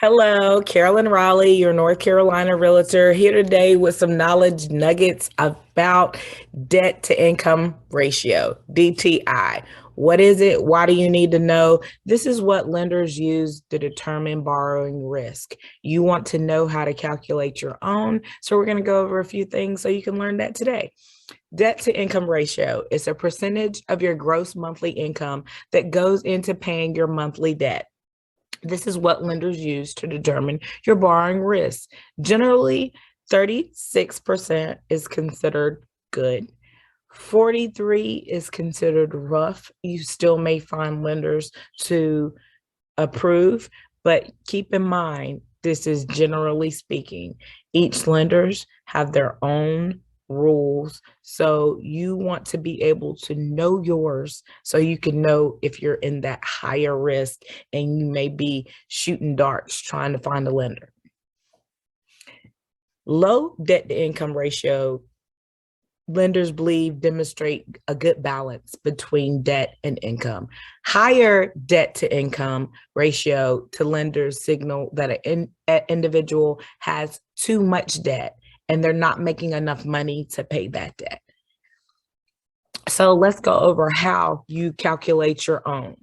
Hello, Carolyn Raleigh, your North Carolina realtor, here today with some knowledge nuggets about debt to income ratio, DTI. What is it? Why do you need to know? This is what lenders use to determine borrowing risk. You want to know how to calculate your own. So we're going to go over a few things so you can learn that today. Debt to income ratio is a percentage of your gross monthly income that goes into paying your monthly debt. This is what lenders use to determine your borrowing risk. Generally, 36% is considered good. 43 is considered rough. You still may find lenders to approve, but keep in mind, this is generally speaking. Each lenders have their own rules. So you want to be able to know yours so you can know if you're in that higher risk and you may be shooting darts trying to find a lender. Low debt to income ratio, lenders believe demonstrate a good balance between debt and income. Higher debt to income ratio to lenders signal that an individual has too much debt and they're not making enough money to pay that debt. So let's go over how you calculate your own.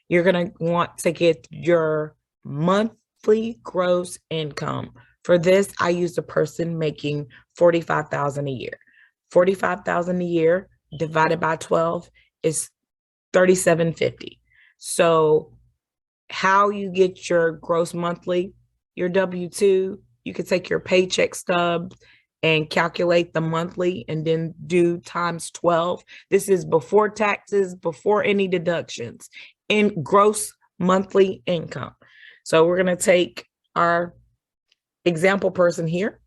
You're going to want to get your monthly gross income. For this, I use a person making $45,000 a year. 45,000 a year divided by 12 is 3750. So how you get your gross monthly, your W-2, you could take your paycheck stub and calculate the monthly and then do times 12. This is before taxes, before any deductions, in gross monthly income. So we're going to take our example person here.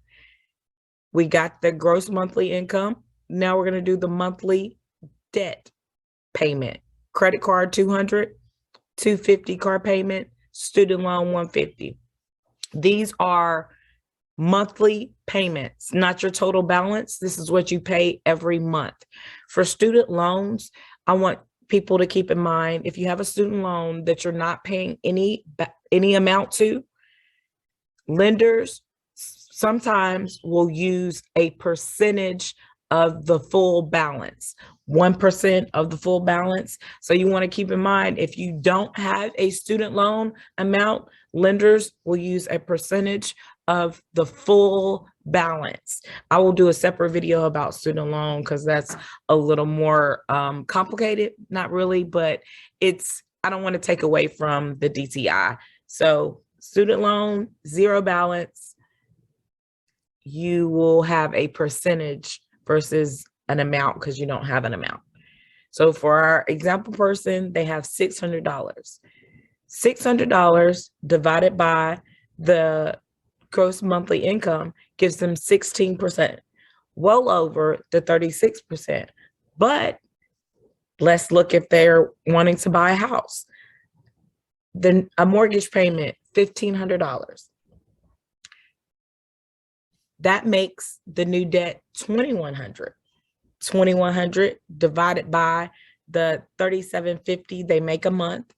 We got the gross monthly income. Now we're going to do the monthly debt payment. Credit card 200, 250 car payment, student loan 150. These are monthly payments, not your total balance. This is what you pay every month. For student loans, I want people to keep in mind, if you have a student loan that you're not paying any amount to, lenders sometimes will use a percentage of the full balance, 1% of the full balance. So you want to keep in mind, if you don't have a student loan amount, lenders will use a percentage of the full balance. I will do a separate video about student loan because that's a little more complicated, not really, but I don't want to take away from the DTI. So student loan, zero balance, you will have a percentage versus an amount because you don't have an amount. So for our example person, they have $600. $600 divided by the gross monthly income gives them 16%, well over the 36%. But let's look if they're wanting to buy a house. Then a mortgage payment, $1,500. That makes the new debt $2,100. $2,100 divided by the $3,750 they make a month,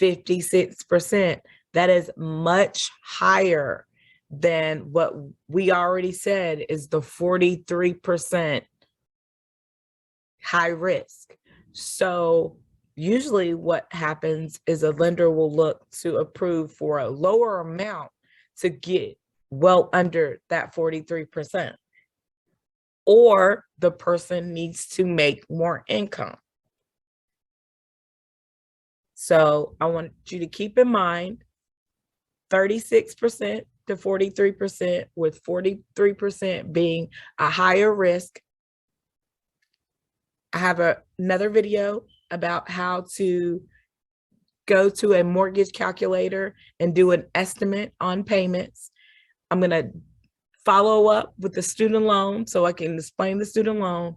56%. That is much higher than what we already said is the 43% high risk. So usually what happens is a lender will look to approve for a lower amount to get well under that 43%. Or the person needs to make more income. So I want you to keep in mind 36% to 43%, with 43% being a higher risk. I have another video about how to go to a mortgage calculator and do an estimate on payments. I'm going to follow up with the student loan so I can explain the student loan.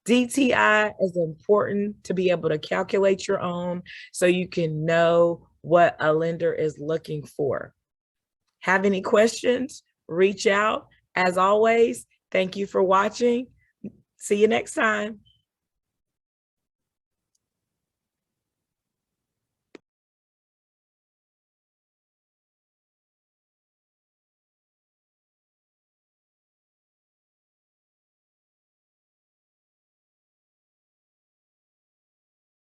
DTI is important to be able to calculate your own so you can know what a lender is looking for. Have any questions? Reach out. As always, thank you for watching. See you next time.